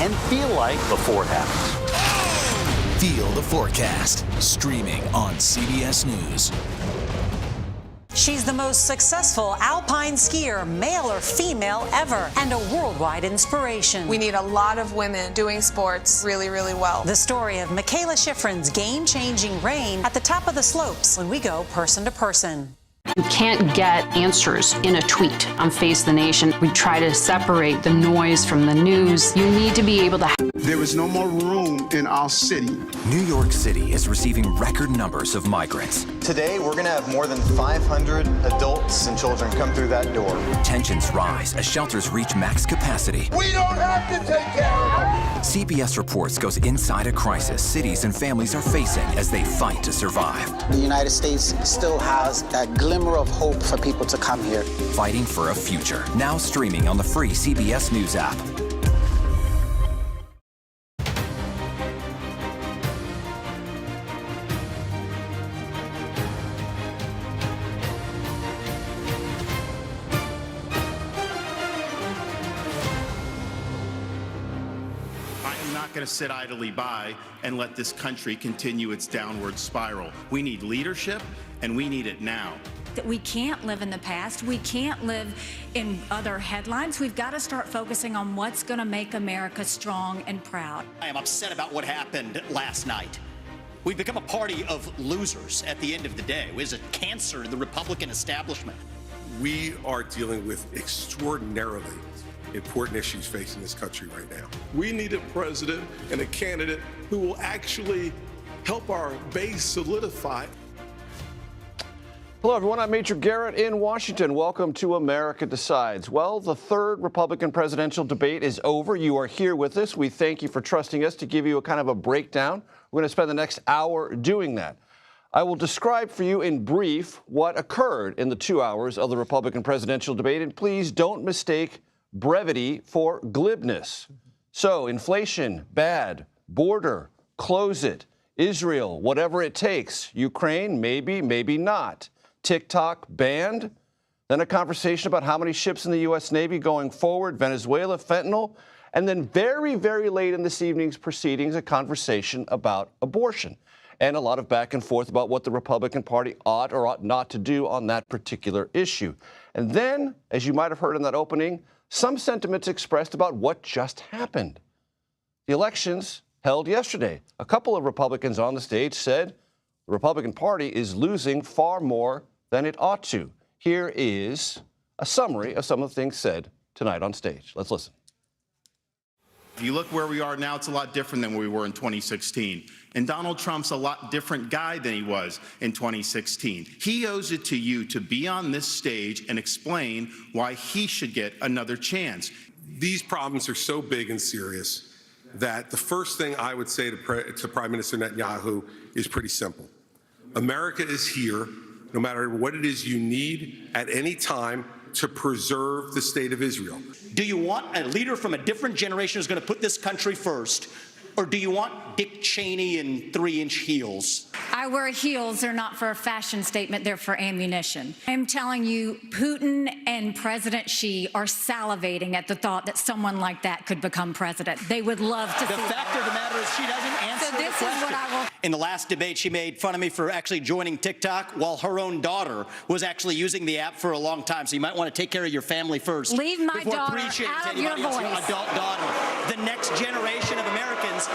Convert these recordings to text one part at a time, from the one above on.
and feel like before it happens. Feel the forecast, streaming on CBS News. She's the most successful alpine skier, male or female, ever, and a worldwide inspiration. We need a lot of women doing sports really, really well. The story of Michaela Schifrin's game-changing reign at the top of the slopes when we go person to person. You can't get answers in a tweet on Face the Nation. We try to separate the noise from the news. You need to be able to. There is no more room in our city. New York City is receiving record numbers of migrants. Today, we're going to have more than 500 adults and children come through that door. Tensions rise as shelters reach max capacity. We don't have to take care of them. CBS Reports goes inside a crisis cities and families are facing as they fight to survive. The United States still has that glimmer of hope for people to come here. Fighting for a future. Now streaming on the free CBS News app. Going to sit idly by and let this country continue its downward spiral. We need leadership, and we need it now. That we can't live in the past. We can't live in other headlines. We've got to start focusing on what's going to make America strong and proud. I am upset about what happened last night. We've become a party of losers at the end of the day. It was a cancer to the Republican establishment. We are dealing with extraordinarily important issues facing this country right now. We need a president and a candidate who will actually help our base solidify. Hello, everyone. I'm Major Garrett in Washington. Welcome to America Decides. Well, the third Republican presidential debate is over. You are here with us. We thank you for trusting us to give you a kind of a breakdown. We're going to spend the next hour doing that. I will describe for you in brief what occurred in the 2 hours of the Republican presidential debate, and please don't mistake brevity for glibness. So, inflation, bad. Border, close it. Israel, whatever it takes. Ukraine, maybe, maybe not. TikTok, banned. Then a conversation about how many ships in the U.S. Navy going forward. Venezuela, fentanyl. And then very, very late in this evening's proceedings, a conversation about abortion. And a lot of back and forth about what the Republican Party ought or ought not to do on that particular issue. And then, as you might have heard in that opening, some sentiments expressed about what just happened. The elections held yesterday. A couple of Republicans on the stage said the Republican Party is losing far more than it ought to. Here is a summary of some of the things said tonight on stage. Let's listen. If you look where we are now, it's a lot different than we were in 2016. And Donald Trump's a lot different guy than he was in 2016. He owes it to you to be on this stage and explain why he should get another chance. These problems are so big and serious that the first thing I would say to Prime Minister Netanyahu is pretty simple. America is here, no matter what it is you need at any time, to preserve the state of Israel. Do you want a leader from a different generation who's going to put this country first? Or do you want Dick Cheney in 3-inch heels? I wear heels. They're not for a fashion statement. They're for ammunition. I'm telling you, Putin and President Xi are salivating at the thought that someone like that could become president. They would love to see that. The fact of the matter is she doesn't answer so this the question. Is what I will. In the last debate, she made fun of me for actually joining TikTok while her own daughter was actually using the app for a long time. So you might want to take care of your family first. Leave my daughter out of your voice. Your adult daughter, the next generation of Americans.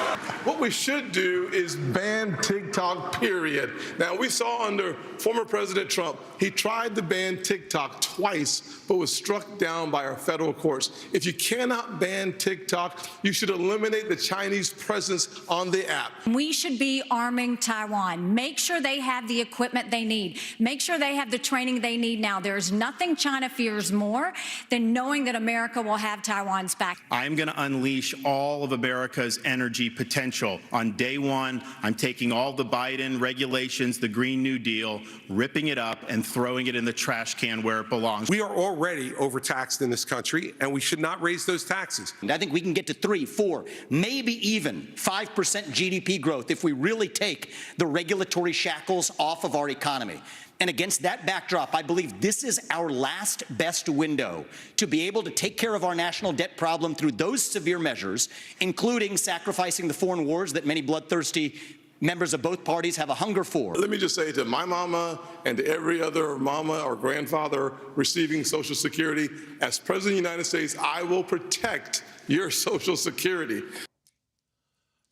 What we should do is ban TikTok, period. Now, we saw under former President Trump, he tried to ban TikTok twice, but was struck down by our federal courts. If you cannot ban TikTok, you should eliminate the Chinese presence on the app. We should be arming Taiwan. Make sure they have the equipment they need. Make sure they have the training they need now. There's nothing China fears more than knowing that America will have Taiwan's back. I'm going to unleash all of America's energy potential. On day one, I'm taking all the Biden regulations, the Green New Deal, ripping it up and throwing it in the trash can where it belongs. We are already overtaxed in this country, and we should not raise those taxes. And I think we can get to 3, 4, maybe even 5% GDP growth if we really take the regulatory shackles off of our economy. And against that backdrop, I believe this is our last best window to be able to take care of our national debt problem through those severe measures, including sacrificing the foreign wars that many bloodthirsty members of both parties have a hunger for. Let me just say to my mama and to every other mama or grandfather receiving Social Security, as President of the United States, I will protect your Social Security.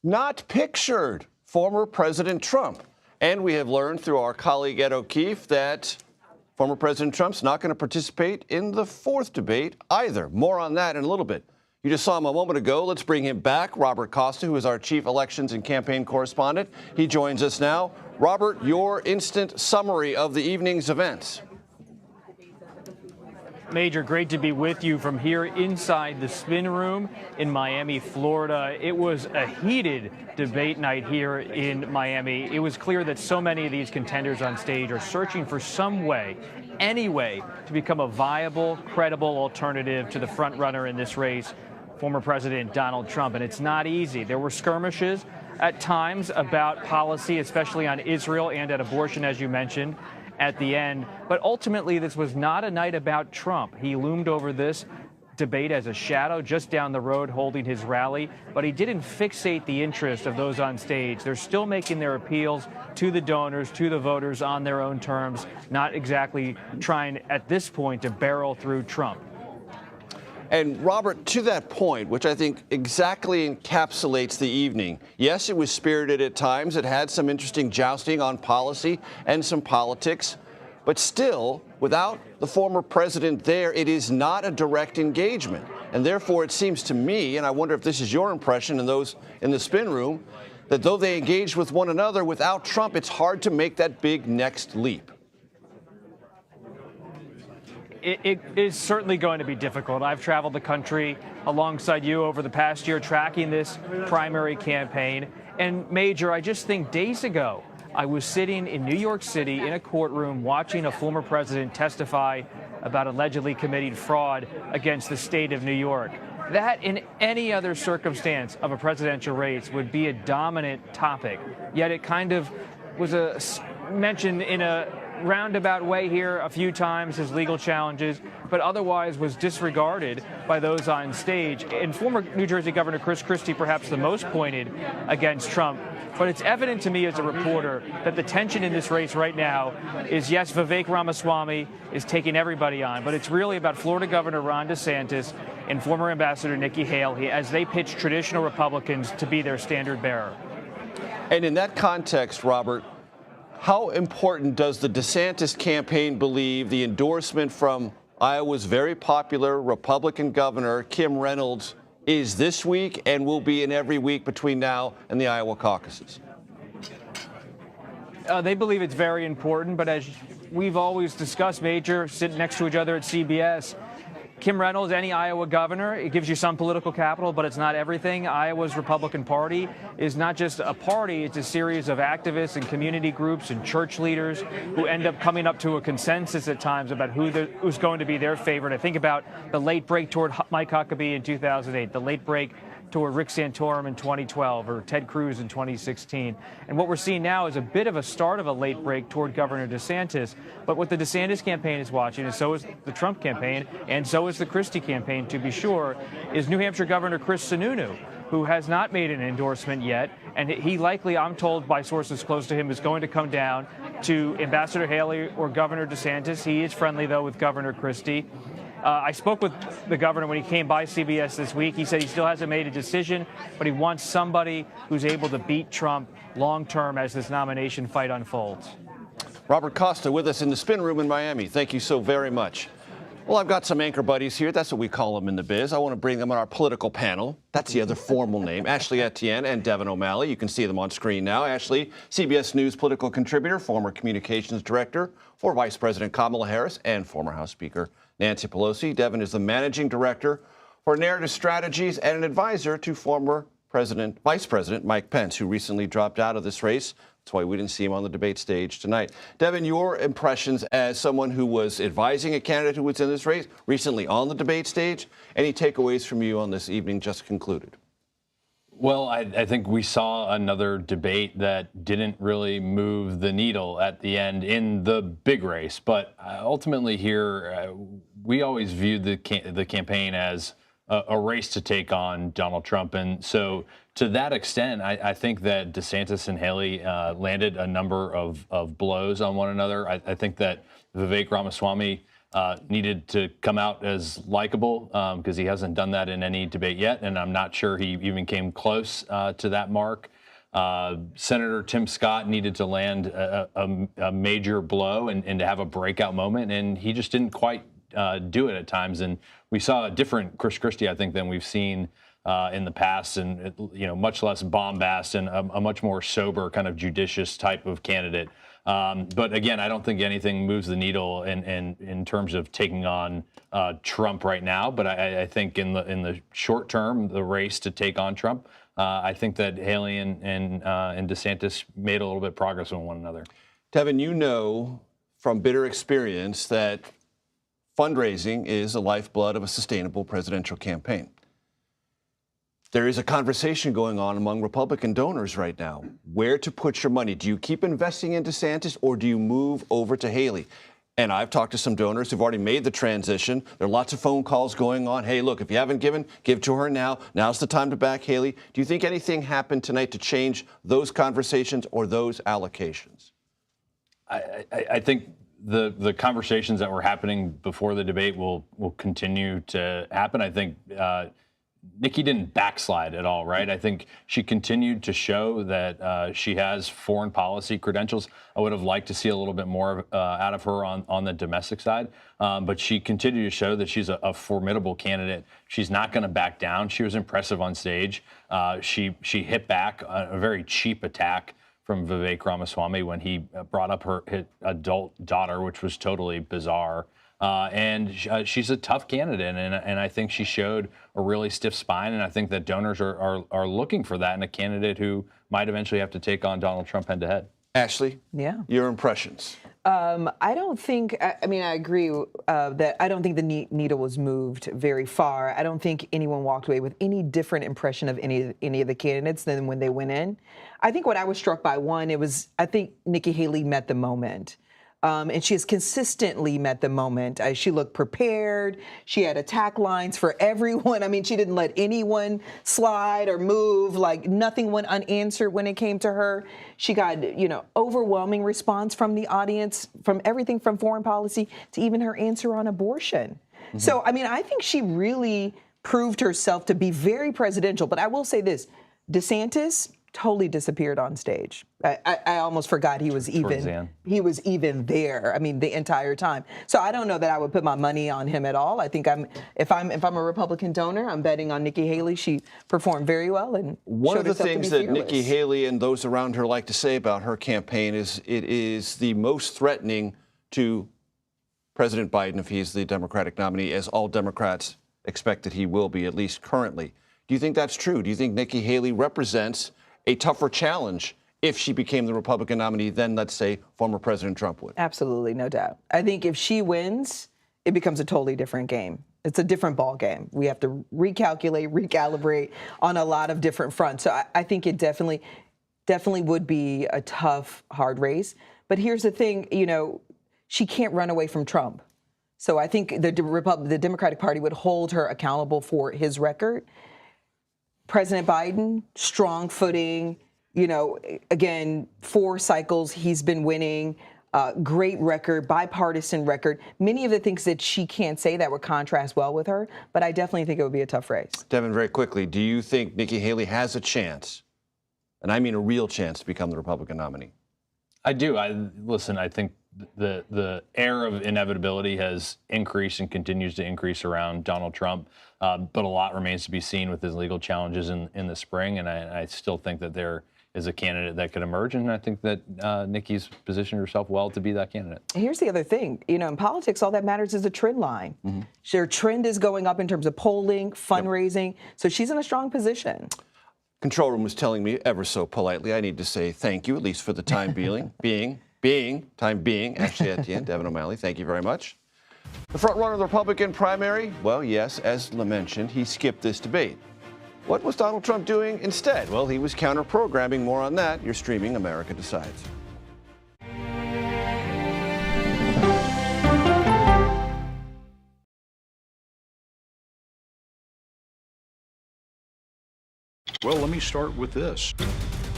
Not pictured, former President Trump. And we have learned through our colleague Ed O'Keefe that former President Trump's not going to participate in the fourth debate either. More on that in a little bit. You just saw him a moment ago. Let's bring him back. Robert Costa, who is our chief elections and campaign correspondent. He joins us now. Robert, your instant summary of the evening's events. Major, great to be with you from here inside the spin room in Miami, Florida. It was a heated debate night here in Miami. It was clear that so many of these contenders on stage are searching for some way, any way, to become a viable, credible alternative to the front runner in this race, former President Donald Trump. And it's not easy. There were skirmishes at times about policy, especially on Israel and at abortion, as you mentioned, at the end. But ultimately, this was not a night about Trump. He loomed over this debate as a shadow just down the road holding his rally, but he didn't fixate the interest of those on stage. They're still making their appeals to the donors, to the voters on their own terms, not exactly trying at this point to barrel through Trump. And Robert, to that point, which I think exactly encapsulates the evening, yes, it was spirited at times. It had some interesting jousting on policy and some politics. But still, without the former president there, it is not a direct engagement. And therefore, it seems to me, and I wonder if this is your impression and those in the spin room, that though they engaged with one another, without Trump, it's hard to make that big next leap. It is certainly going to be difficult. I've traveled the country alongside you over the past year tracking this primary campaign. And Major, I just think days ago, I was sitting in New York City in a courtroom watching a former president testify about allegedly committing fraud against the state of New York. That, in any other circumstance of a presidential race, would be a dominant topic. Yet it kind of was mentioned in a roundabout way here a few times, his legal challenges, but otherwise was disregarded by those on stage. And former New Jersey Governor Chris Christie, perhaps the most pointed against Trump. But it's evident to me as a reporter that the tension in this race right now is, yes, Vivek Ramaswamy is taking everybody on, but it's really about Florida Governor Ron DeSantis and former Ambassador Nikki Haley as they pitch traditional Republicans to be their standard bearer. And in that context, Robert, how important does the DeSantis campaign believe the endorsement from Iowa's very popular Republican governor, Kim Reynolds, is this week and will be in every week between now and the Iowa caucuses? They believe it's very important, but as we've always discussed, Major, sitting next to each other at CBS, Kim Reynolds, any Iowa governor, it gives you some political capital, but it's not everything. Iowa's Republican Party is not just a party, it's a series of activists and community groups and church leaders who end up coming up to a consensus at times about who's going to be their favorite. I think about the late break toward Mike Huckabee in 2008, the late break toward Rick Santorum in 2012 or Ted Cruz in 2016. And what we're seeing now is a bit of a start of a late break toward Governor DeSantis. But what the DeSantis campaign is watching, and so is the Trump campaign, and so is the Christie campaign, to be sure, is New Hampshire Governor Chris Sununu, who has not made an endorsement yet. And he likely, I'm told by sources close to him, is going to come down to Ambassador Haley or Governor DeSantis. He is friendly, though, with Governor Christie. I spoke with the governor when he came by CBS this week. He said he still hasn't made a decision, but he wants somebody who's able to beat Trump long term as this nomination fight unfolds. Robert Costa with us in the spin room in Miami. Thank you so very much. Well, I've got some anchor buddies here. That's what we call them in the biz. I want to bring them on our political panel. That's the other formal name. Ashley Etienne and Devin O'Malley. You can see them on screen now. Ashley, CBS News political contributor, former communications director for Vice President Kamala Harris and former House Speaker Nancy Pelosi. Devin is the managing director for narrative strategies and an advisor to former Vice President Mike Pence, who recently dropped out of this race. That's why we didn't see him on the debate stage tonight. Devin, your impressions as someone who was advising a candidate who was in this race, recently on the debate stage. Any takeaways from you on this evening just concluded? Well, I think we saw another debate that didn't really move the needle at the end in the big race. But ultimately here, we always viewed the campaign as a race to take on Donald Trump. And so to that extent, I think that DeSantis and Haley landed a number of blows on one another. I think that Vivek Ramaswamy needed to come out as likable because he hasn't done that in any debate yet, and I'm not sure he even came close to that mark. Senator Tim Scott needed to land a major blow and to have a breakout moment, and he just didn't quite do it at times. And we saw a different Chris Christie, I think, than we've seen in the past, and much less bombast and a much more sober, kind of judicious type of candidate. But again, I don't think anything moves the needle in terms of taking on Trump right now. But I think in the short term, the race to take on Trump, I think that Haley and DeSantis made a little bit of progress on one another. Devin, you know from bitter experience that fundraising is the lifeblood of a sustainable presidential campaign. There is a conversation going on among Republican donors right now. Where to put your money? Do you keep investing in DeSantis or do you move over to Haley? And I've talked to some donors who've already made the transition. There are lots of phone calls going on. Hey, look, if you haven't given, give to her now. Now's the time to back Haley. Do you think anything happened tonight to change those conversations or those allocations? I think the conversations that were happening before the debate will continue to happen. I think Nikki didn't backslide at all, right? I think she continued to show that she has foreign policy credentials. I would have liked to see a little bit more out of her on the domestic side, but she continued to show that she's a formidable candidate. She's not going to back down. She was impressive on stage. She hit back a very cheap attack from Vivek Ramaswamy when he brought up her adult daughter, which was totally bizarre. And she's a tough candidate, and I think she showed a really stiff spine, and I think that donors are looking for that in a candidate who might eventually have to take on Donald Trump head-to-head. Ashley, your impressions? I don't think, I agree that I don't think the needle was moved very far. I don't think anyone walked away with any different impression of any of the candidates than when they went in. I think what I was struck by, I think Nikki Haley met the moment. And she has consistently met the moment. She looked prepared. She had attack lines for everyone. She didn't let anyone slide or move. Like nothing went unanswered when it came to her. She got, overwhelming response from the audience, from everything from foreign policy to even her answer on abortion. Mm-hmm. So, I think she really proved herself to be very presidential. But I will say this, DeSantis totally disappeared on stage. I almost forgot he was even there. The entire time. So I don't know that I would put my money on him at all. I think if I'm a Republican donor, I'm betting on Nikki Haley. She performed very well and one of the things that fearless. Nikki Haley and those around her like to say about her campaign is it is the most threatening to President Biden if he's the Democratic nominee, as all Democrats expect that he will be, at least currently. Do you think that's true? Do you think Nikki Haley represents a tougher challenge if she became the Republican nominee than, let's say, former President Trump would? Absolutely, no doubt. I think if she wins, it becomes a totally different game. It's a different ball game. We have to recalculate, recalibrate on a lot of different fronts. So I think it definitely would be a tough, hard race. But here's the thing, she can't run away from Trump. So I think the Democratic Party would hold her accountable for his record. President Biden, strong footing, again, 4 cycles he's been winning, great record, bipartisan record. Many of the things that she can't say that would contrast well with her, but I definitely think it would be a tough race. Devin, very quickly, do you think Nikki Haley has a chance, and I mean a real chance, to become the Republican nominee? I do. I think the air of inevitability has increased and continues to increase around Donald Trump, but a lot remains to be seen with his legal challenges in the spring, and I still think that there is a candidate that could emerge, and I think that Nikki's positioned herself well to be that candidate. Here's the other thing. In politics, all that matters is a trend line. Mm-hmm. Her trend is going up in terms of polling, fundraising, so she's in a strong position. Control room was telling me ever so politely I need to say thank you, at least for the time being. Ashley Etienne, Devin O'Malley, thank you very much. The front runner of the Republican primary, well, yes, as mentioned, he skipped this debate. What was Donald Trump doing instead? Well, he was counter-programming. More on that. You're streaming America Decides. Well, let me start with this.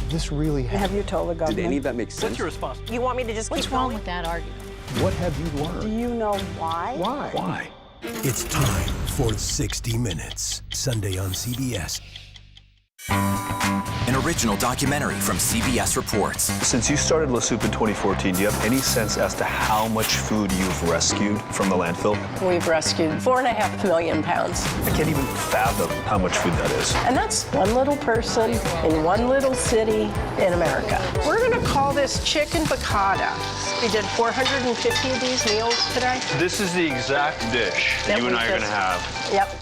This really happened. Have you told the government? Did any of that make sense? What's your response? You want me to just What's keep wrong going? with that argument? What have you learned? Do you know why? Why? Why? It's time for 60 Minutes, Sunday on CBS. An original documentary from CBS Reports. Since you started La Soup in 2014, do you have any sense as to how much food you've rescued from the landfill? We've rescued 4.5 million pounds. I can't even fathom how much food that is. And that's one little person in one little city in America. We're going to call this chicken piccata. We did 450 of these meals today. This is the exact dish That you and we I are going to just- have. Yep.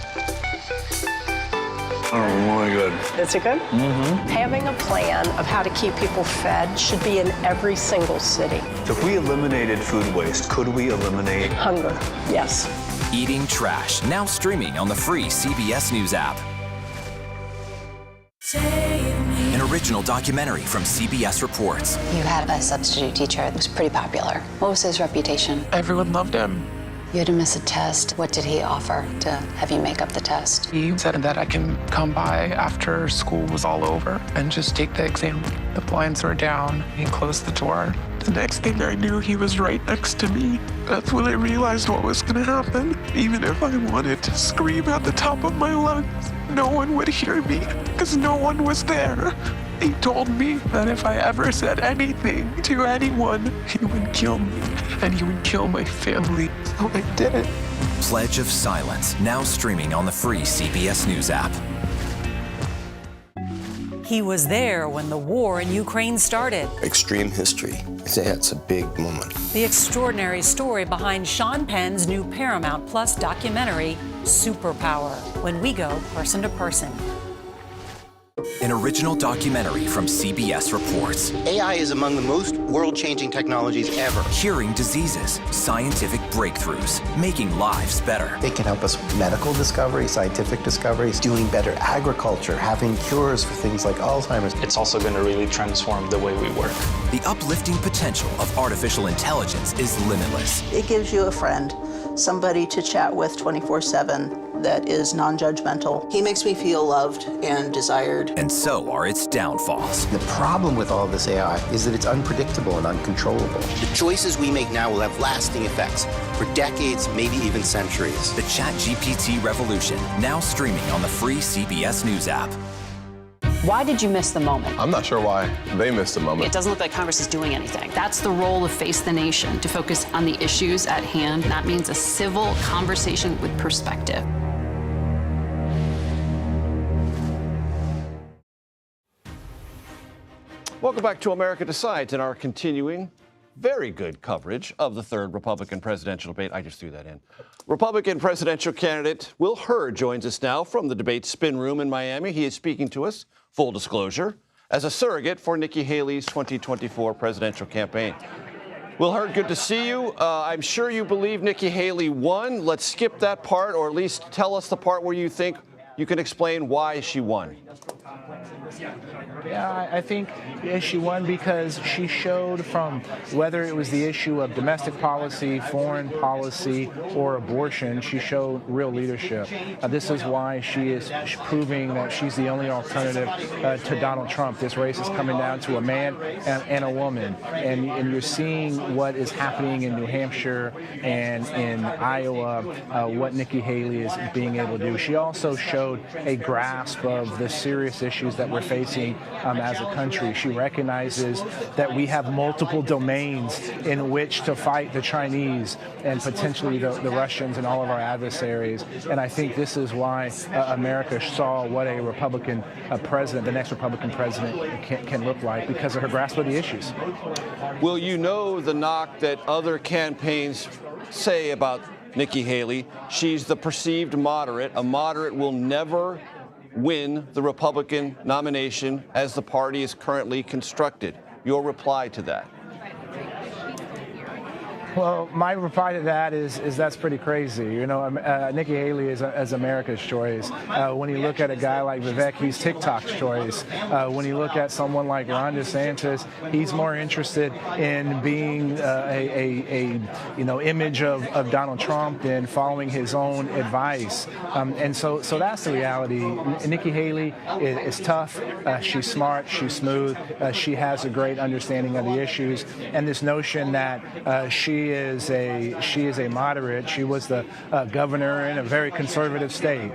Oh my God. Is it good? Mm-hmm. Having a plan of how to keep people fed should be in every single city. If we eliminated food waste, could we eliminate hunger? Yes. Eating Trash, now streaming on the free CBS News app. An original documentary from CBS Reports. You had a substitute teacher that was pretty popular. What was his reputation? Everyone loved him. You had to miss a test. What did he offer to have you make up the test? He said that I can come by after school was all over and just take the exam. The blinds were down. He closed the door. The next thing I knew, he was right next to me. That's when I realized what was going to happen. Even if I wanted to scream at the top of my lungs, no one would hear me because no one was there. He told me that if I ever said anything to anyone, he would kill me and he would kill my family. So I did it. Pledge of Silence, now streaming on the free CBS News app. He was there when the war in Ukraine started. Extreme history. It's a big moment. The extraordinary story behind Sean Penn's new Paramount Plus documentary, Superpower, when we go person to person. An original documentary from CBS Reports. AI is among the most world-changing technologies ever. Curing diseases, scientific breakthroughs, making lives better. They can help us with medical discoveries, scientific discoveries, doing better agriculture, having cures for things like Alzheimer's. It's also going to really transform the way we work. The uplifting potential of artificial intelligence is limitless. It gives you a friend, somebody to chat with 24/7 that is non-judgmental. He makes me feel loved and desired. And so are its downfalls. The problem with all this AI is that it's unpredictable and uncontrollable. The choices we make now will have lasting effects for decades, maybe even centuries. The ChatGPT revolution, now streaming on the free CBS News app. Why did you miss the moment? I'm not sure why they missed the moment. It doesn't look like Congress is doing anything. That's the role of Face the Nation, to focus on the issues at hand. That means a civil conversation with perspective. Welcome back to America Decides and our continuing very good coverage of the third Republican presidential debate. I just threw that in. Republican presidential candidate Will Hurd joins us now from the debate spin room in Miami. He is speaking to us, full disclosure, as a surrogate for Nikki Haley's 2024 presidential campaign. Will Hurd, good to see you. I'm sure you believe Nikki Haley won. Let's skip that part, or at least tell us the part where you think you can explain why she won. Yeah, I think she won because she showed, from whether it was the issue of domestic policy, foreign policy, or abortion, she showed real leadership. This is why she is proving that she's the only alternative to Donald Trump. This race is coming down to a man and a woman. And you're seeing what is happening in New Hampshire and in Iowa, what Nikki Haley is being able to do. She also showed a grasp of the serious issues that we're facing as a country. She recognizes that we have multiple domains in which to fight the Chinese and potentially the Russians and all of our adversaries. And I think this is why America saw what a Republican president, the next Republican president, can look like, because of her grasp of the issues. Will, you know the knock that other campaigns say about Nikki Haley? She's the perceived moderate. A moderate will never win the Republican nomination as the party is currently constructed. Your reply to that? Well, my reply to that is that's pretty crazy. You know, Nikki Haley is America's choice. When you look at a guy like Vivek, he's TikTok's choice. When you look at someone like Ron DeSantis, he's more interested in being a image of Donald Trump than following his own advice. And so that's the reality. Nikki Haley is tough. She's smart. She's smooth. She has a great understanding of the issues. And this notion that she is a moderate. She was the governor in a very conservative state.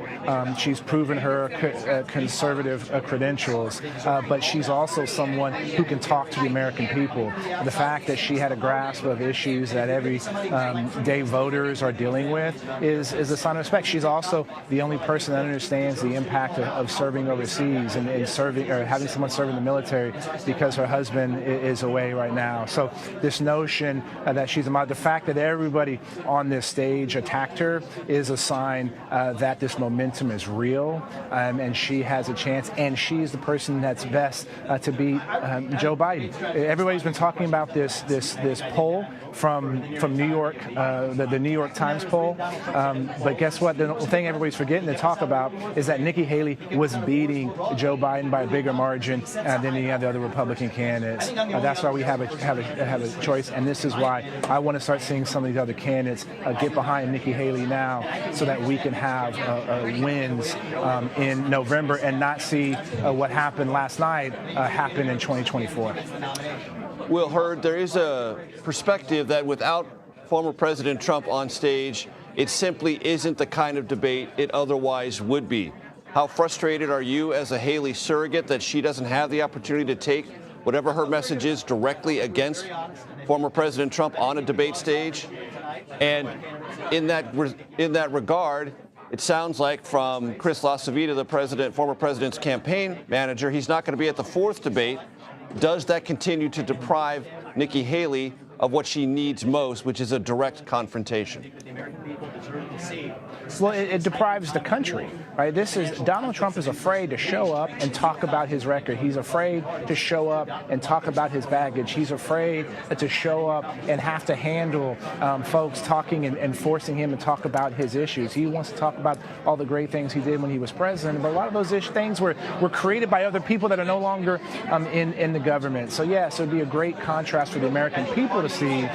She's proven her conservative credentials, but she's also someone who can talk to the American people. The fact that she had a grasp of issues that every day voters are dealing with is a sign of respect. She's also the only person that understands the impact of serving overseas and serving or having someone serve in the military because her husband is away right now. So this notion that she's the fact that everybody on this stage attacked her is a sign that this momentum is real, and she has a chance, and she's the person that's best to beat Joe Biden. Everybody's been talking about this poll from New York, the New York Times poll, but guess what? The thing everybody's forgetting to talk about is that Nikki Haley was beating Joe Biden by a bigger margin than any of the other Republican candidates. That's why we have a choice, and this is why I want to start seeing some of these other candidates get behind Nikki Haley now, so that we can have wins in November and not see what happened last night happen in 2024. Will Hurd, there is a perspective that without former President Trump on stage, it simply isn't the kind of debate it otherwise would be. How frustrated are you as a Haley surrogate that she doesn't have the opportunity to take whatever her message is directly against former President Trump on a debate stage? And in that regard, it sounds like from Chris LaCivita, the former president's campaign manager, he's not going to be at the fourth debate. Does that continue to deprive Nikki Haley of what she needs most, which is a direct confrontation? Well, it deprives the country, right? Donald Trump is afraid to show up and talk about his record. He's afraid to show up and talk about his baggage. He's afraid to show up and have to handle folks talking and forcing him to talk about his issues. He wants to talk about all the great things he did when he was president, but a lot of those things were created by other people that are no longer in the government. So yes, it would be a great contrast for the American people to see,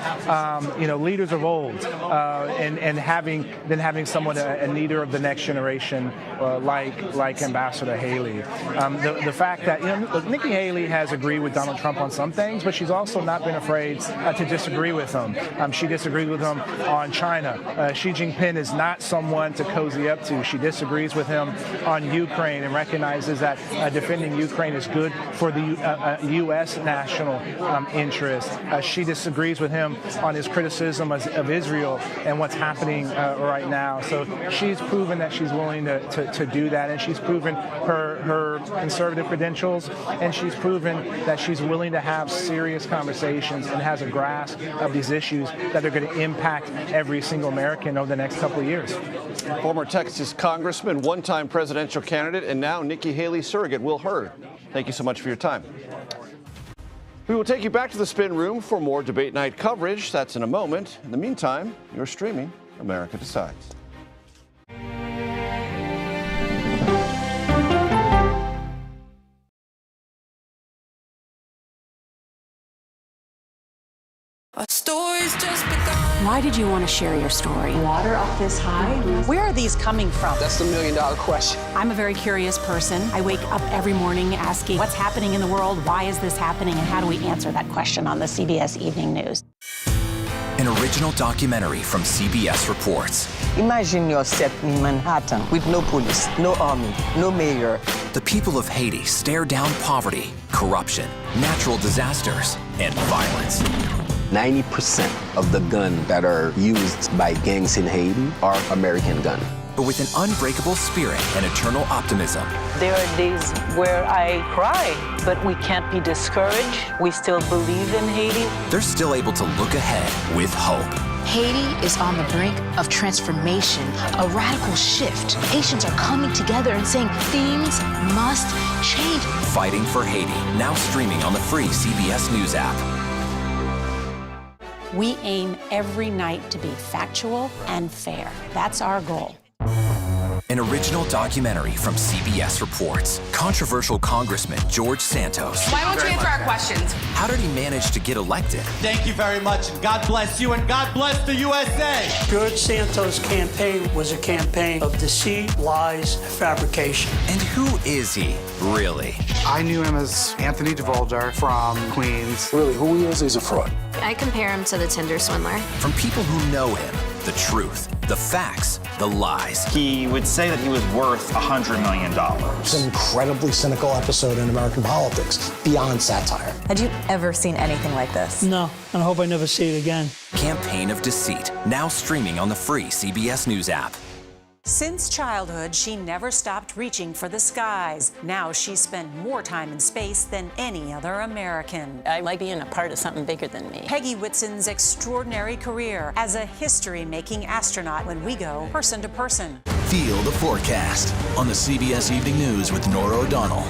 leaders of old, and having someone, a leader of the next generation, like Ambassador Haley. The fact that Nikki Haley has agreed with Donald Trump on some things, but she's also not been afraid to disagree with him. She disagreed with him on China. Xi Jinping is not someone to cozy up to. She disagrees with him on Ukraine and recognizes that defending Ukraine is good for the U.S. national interest. She disagrees with him on his criticism of Israel and what's happening right now. So she's proven that she's willing to do that, and she's proven her conservative credentials, and she's proven that she's willing to have serious conversations and has a grasp of these issues that are going to impact every single American over the next couple of years. Former Texas Congressman, one-time presidential candidate, and now Nikki Haley surrogate, Will Hurd. Thank you so much for your time. We will take you back to the spin room for more debate night coverage. That's in a moment. In the meantime, you're streaming America Decides. Our story's just begun. Why did you want to share your story? Water up this high? Where are these coming from? That's the million-dollar question. I'm a very curious person. I wake up every morning asking, what's happening in the world? Why is this happening? And how do we answer that question on the CBS Evening News? An original documentary from CBS Reports. Imagine yourself in Manhattan with no police, no army, no mayor. The people of Haiti stare down poverty, corruption, natural disasters, and violence. 90% of the guns that are used by gangs in Haiti are American guns. But with an unbreakable spirit and eternal optimism. There are days where I cry, but we can't be discouraged. We still believe in Haiti. They're still able to look ahead with hope. Haiti is on the brink of transformation, a radical shift. Nations are coming together and saying things must change. Fighting for Haiti, now streaming on the free CBS News app. We aim every night to be factual and fair. That's our goal. An original documentary from CBS reports. Controversial Congressman George Santos. Why won't you answer our questions? How did he manage to get elected? Thank you very much, and God bless you, and God bless the USA. George Santos' campaign was a campaign of deceit, lies, and fabrication. And who is he, really? I knew him as Anthony DeVolder from Queens. Really, who he is, he's a fraud. I compare him to the Tinder swindler. From people who know him, the truth, the facts, the lies. He would say that he was worth $100 million. It's an incredibly cynical episode in American politics, beyond satire. Had you ever seen anything like this? No, and I hope I never see it again. Campaign of Deceit, now streaming on the free CBS News app. Since childhood, she never stopped reaching for the skies. Now she's spent more time in space than any other American. I like being a part of something bigger than me. Peggy Whitson's extraordinary career as a history-making astronaut when we go person to person. Feel the forecast on the CBS Evening News with Norah O'Donnell.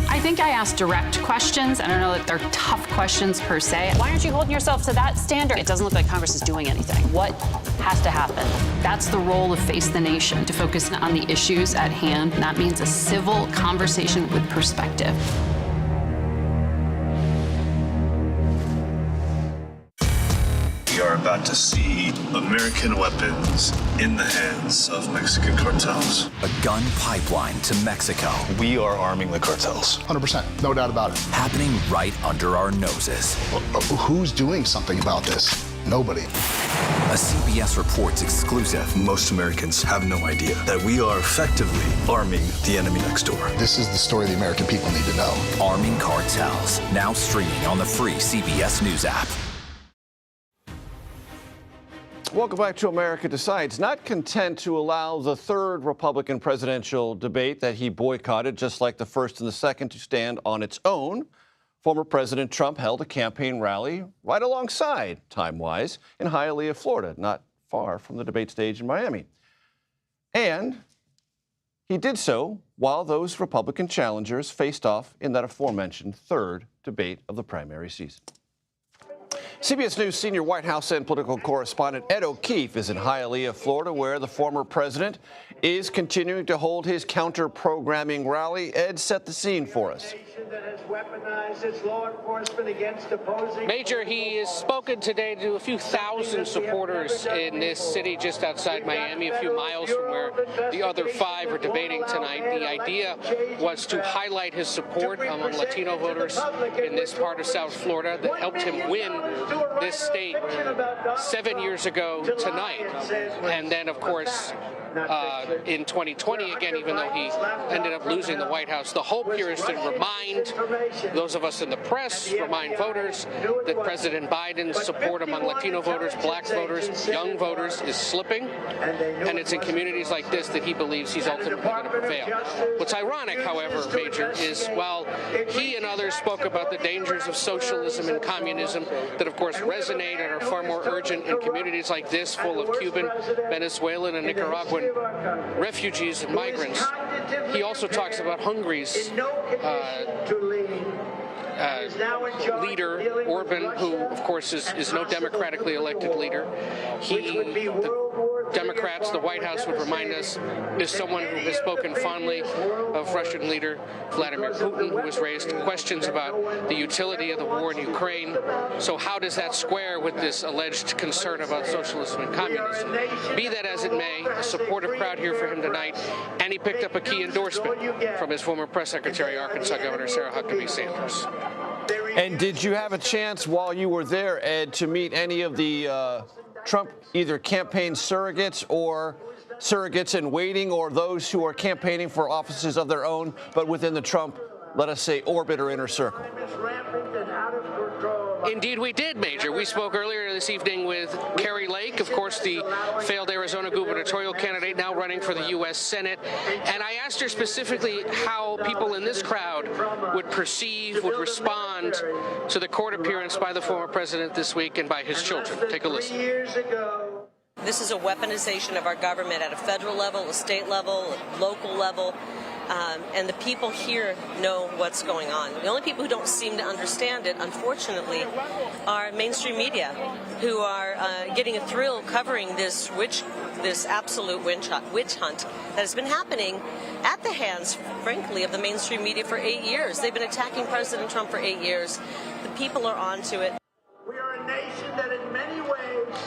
I think I asked direct questions. I don't know that they're tough questions per se. Why aren't you holding yourself to that standard? It doesn't look like Congress is doing anything. What has to happen? That's the role of Face the Nation, to focus on the issues at hand. And that means a civil conversation with perspective. We are about to see American weapons in the hands of Mexican cartels. A gun pipeline to Mexico. We are arming the cartels. 100%, no doubt about it. Happening right under our noses. Who's doing something about this? Nobody. A CBS Reports exclusive. Most Americans have no idea that we are effectively arming the enemy next door. This is the story the American people need to know. Arming cartels, now streaming on the free CBS News app. Welcome back to America Decides. Not content to allow the third Republican presidential debate that he boycotted, just like the first and the second, to stand on its own, former President Trump held a campaign rally right alongside, time-wise, in Hialeah, Florida, not far from the debate stage in Miami. And he did so while those Republican challengers faced off in that aforementioned third debate of the primary season. CBS News senior White House and political correspondent Ed O'Keefe is in Hialeah, Florida, where the former president is continuing to hold his counter-programming rally. Ed, set the scene for us. Major, he has spoken today to a few thousand supporters in this city just outside Miami, a few miles from where the other five are debating tonight. The idea was to highlight his support among Latino voters in this part of South Florida that helped him win this state 7 years ago tonight. And then, of course, in 2020 again, even though he ended up losing the White House. The hope here is to remind those of us in the press, remind voters that President Biden's support among Latino voters, black voters, young voters is slipping, and it's in communities like this that he believes he's ultimately going to prevail. What's ironic, however, Major, is while he and others spoke about the dangers of socialism and communism that, of course, resonate and are far more urgent in communities like this, full of Cuban, Venezuelan, and Nicaraguan refugees and migrants, he also talks about Hungary's leader, Orban, who, of course, is no democratically elected leader. The Democrats, the White House would remind us, is someone who has spoken fondly of Russian leader Vladimir Putin, who has raised questions about the utility of the war in Ukraine. So how does that square with this alleged concern about socialism and communism? Be that as it may, a supportive crowd here for him tonight, and he picked up a key endorsement from his former press secretary, Arkansas Governor Sarah Huckabee Sanders. And did you have a chance while you were there, Ed, to meet any of the Trump either campaign surrogates or surrogates in waiting, or those who are campaigning for offices of their own, but within the Trump, let us say, orbit or inner circle? Indeed, we did, Major. We spoke earlier this evening with Kari Lake, of course, the failed Arizona gubernatorial candidate now running for the U.S. Senate. And I asked her specifically how people in this crowd would perceive, would respond to the court appearance by the former president this week and by his children. Take a listen. This is a weaponization of our government at a federal level, a state level, a local level. And the people here know what's going on. The only people who don't seem to understand it, unfortunately, are mainstream media, who are getting a thrill covering this absolute witch hunt that has been happening at the hands, frankly, of the mainstream media for 8 years. They've been attacking President Trump for 8 years. The people are onto it. We are a nation that in many ways...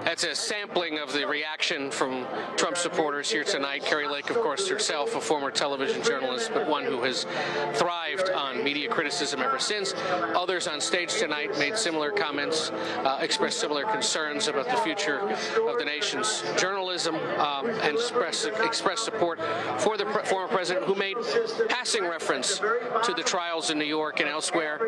That's a sampling of the reaction from Trump supporters here tonight. Carrie Lake, of course, herself a former television journalist, but one who has thrived on media criticism ever since. Others on stage tonight made similar comments, expressed similar concerns about the future of the nation's journalism, and expressed support for the former president, who made passing reference to the trials in New York and elsewhere,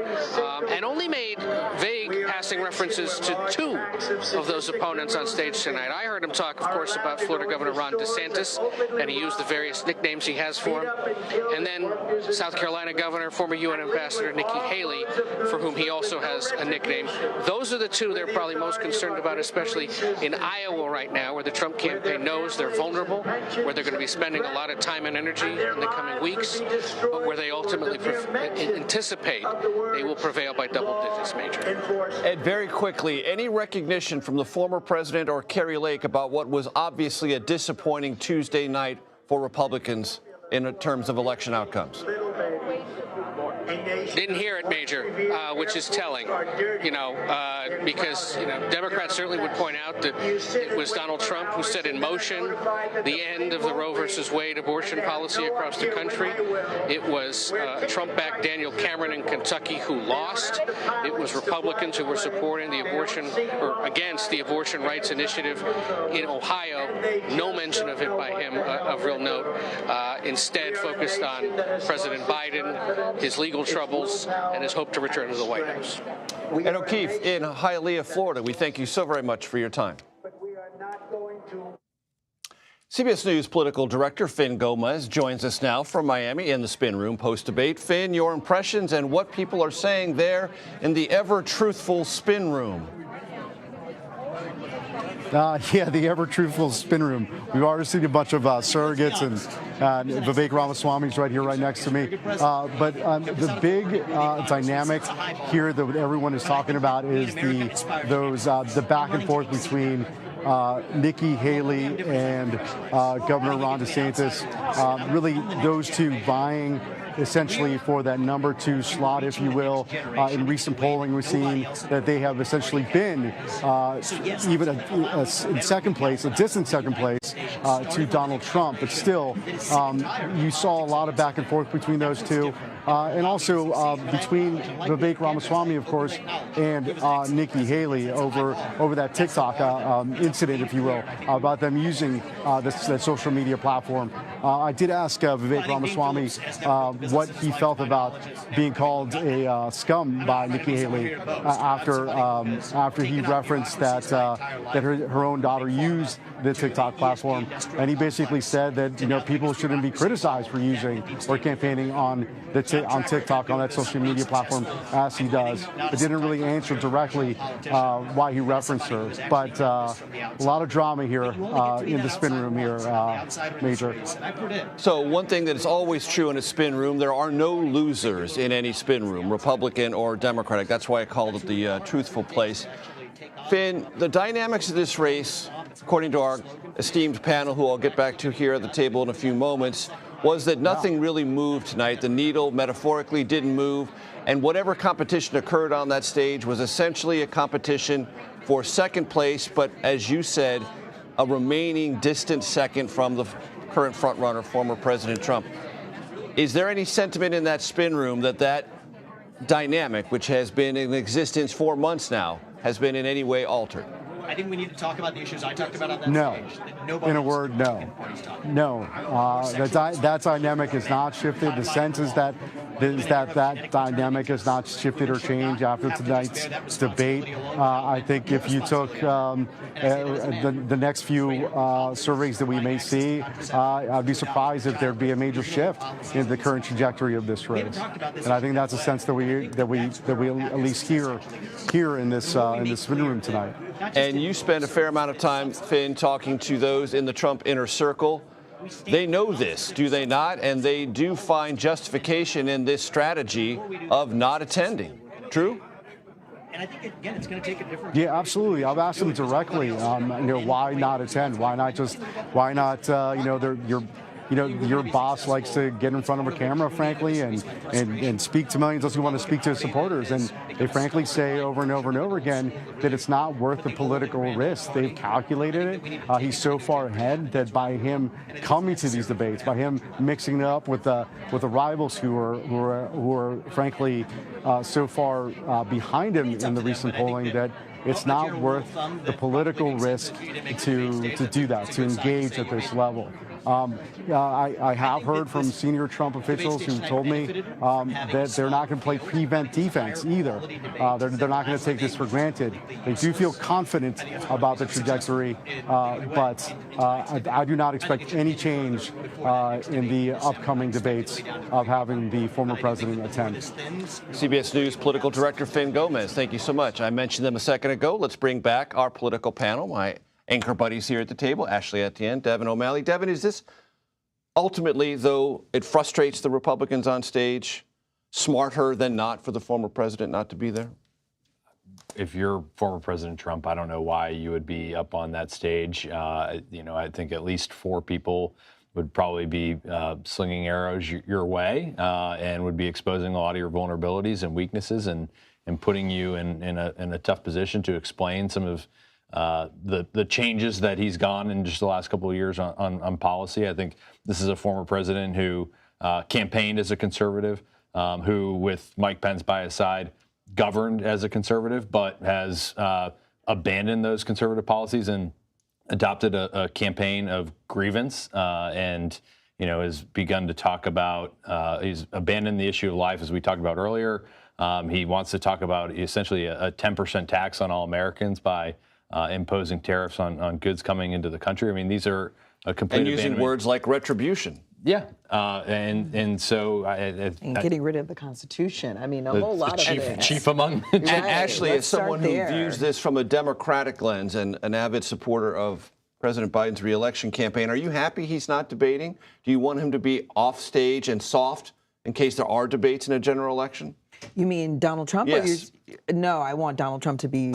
and only made vague passing references to 2 of those opponents on stage tonight. I heard him talk, of course, about Florida Governor Ron DeSantis, and he used the various nicknames he has for him. And then South Carolina Governor, former UN Ambassador Nikki Haley, for whom he also has a nickname. Those are the 2 they're probably most concerned about, especially in Iowa right now, where the Trump campaign knows they're vulnerable, where they're going to be spending a lot of time and energy in the coming weeks, but where they ultimately anticipate they will prevail by double digits, Major. Ed, very quickly, any recognition from the former president or Carrie Lake about what was obviously a disappointing Tuesday night for Republicans in terms of election outcomes? Didn't hear it, Major, which is telling, because Democrats certainly would point out that it was Donald Trump who set in motion the end of the Roe versus Wade abortion policy across the country. It was Trump-backed Daniel Cameron in Kentucky who lost. It was Republicans who were supporting the abortion, or against the abortion rights initiative in Ohio. No mention of it by him of real note. Instead focused on President Biden, his legal troubles, and his hope to return to the White House. Ed O'Keefe in Hialeah, Florida, we thank you so very much for your time. CBS News political director Finn Gomez joins us now from Miami in the Spin Room post-debate. Finn, your impressions and what people are saying there in the ever-truthful Spin Room. Yeah, the ever-truthful Spin Room. We've already seen a bunch of surrogates, and Vivek Ramaswamy's right here, right next to me. But the big dynamic here that everyone is talking about is the back and forth between Nikki Haley and Governor Ron DeSantis. Really, those 2 vying essentially for that number 2 slot, if you will. In recent polling, we've seen that they have essentially been even in second place, a distant second place, to Donald Trump. But still, you saw a lot of back and forth between those 2. And also between Vivek Ramaswamy, of course, and Nikki Haley over that TikTok incident, if you will, about them using that social media platform. I did ask Vivek Ramaswamy what he felt about being called a scum by Nikki Haley after he referenced that her own daughter used the TikTok platform, and he basically said that people shouldn't be criticized for using or campaigning on TikTok, on that social media platform, as he does. But didn't really answer directly why he referenced her. But a lot of drama here in the Spin Room here, Major. So one thing that is always true in a Spin Room, there are no losers in any Spin Room, Republican or Democratic. That's why I called it the truthful place. Finn, the dynamics of this race, according to our esteemed panel, who I'll get back to here at the table in a few moments, was that nothing really moved tonight. The needle, metaphorically, didn't move. And whatever competition occurred on that stage was essentially a competition for second place, but as you said, a remaining distant second from the current frontrunner, former President Trump. Is there any sentiment in that Spin Room that dynamic, which has been in existence for months now, has been in any way altered? I think we need to talk about the issues I talked about on that stage. In a word, no. No. That dynamic has not shifted. The sense is that dynamic has not shifted or changed after tonight's debate. I think if you took the next few surveys that we may see, I'd be surprised if there'd be a major shift in the current trajectory of this race. And I think that's a sense that we at least hear in this Spin Room tonight. And you spend a fair amount of time, Finn, talking to those in the Trump inner circle. they know this, do they not? And they do find justification in this strategy of not attending. True? And I think, again, it's going to take a different... Yeah, absolutely. I've asked them directly, why not attend? Why not, your boss likes to get in front of a camera, frankly, and speak to millions who want to speak to his supporters. And they frankly say over and over and over again that it's not worth the political risk. They've calculated it. He's so far ahead that by him coming to these debates, by him mixing it up with the rivals who are frankly so far behind him in the recent polling, that it's not worth the political risk to do that, to engage at this level. I have heard from senior Trump officials who told me that they're not going to play prevent defense either. They're not going to take this for granted. They do feel confident about the trajectory, but I do not expect any change in the upcoming debates of having the former president attend. CBS News political director Finn Gomez, thank you so much. I mentioned them a second ago. Let's bring back our political panel. My anchor buddies here at the table, Ashley Etienne, Devin O'Malley. Devin, is this ultimately, though it frustrates the Republicans on stage, smarter than not for the former president not to be there? If you're former President Trump, I don't know why you would be up on that stage. I think at least 4 people would probably be slinging arrows your way and would be exposing a lot of your vulnerabilities and weaknesses and putting you in a tough position to explain some of the changes that he's gone in just the last couple of years on policy. I think this is a former president who campaigned as a conservative, who, with Mike Pence by his side, governed as a conservative, but has abandoned those conservative policies and adopted a campaign of grievance and has begun to talk about, he's abandoned the issue of life, as we talked about earlier. He wants to talk about essentially a 10% tax on all Americans by imposing tariffs on goods coming into the country. I mean, these are a complete and using words like retribution. Yeah, and so and getting rid of the Constitution. I mean, a whole lot of it. Chief among. Right. And Ashley, as someone who there. views this from a Democratic lens and an avid supporter of President Biden's reelection campaign, are you happy he's not debating? Do you want him to be off stage and soft in case there are debates in a general election? You mean Donald Trump? Yes. No, I want Donald Trump to be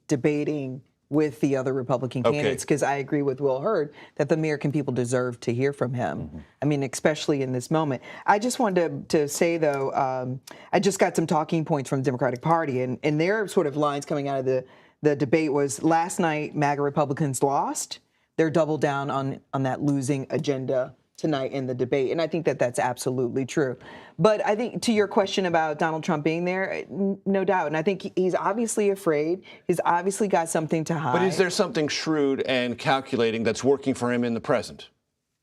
debating with the other Republican candidates, because I agree with Will Hurd that the American people deserve to hear from him. Mm-hmm. I mean, especially in this moment. I just wanted to say, though, I just got some talking points from the Democratic Party, and their sort of lines coming out of the debate was, last night, MAGA Republicans lost. They're doubled down on that losing agenda tonight in the debate. And I think that that's absolutely true. But I think to your question about Donald Trump being there, no doubt. And I think he's obviously afraid. He's obviously got something to hide. But is there something shrewd and calculating that's working for him in the present,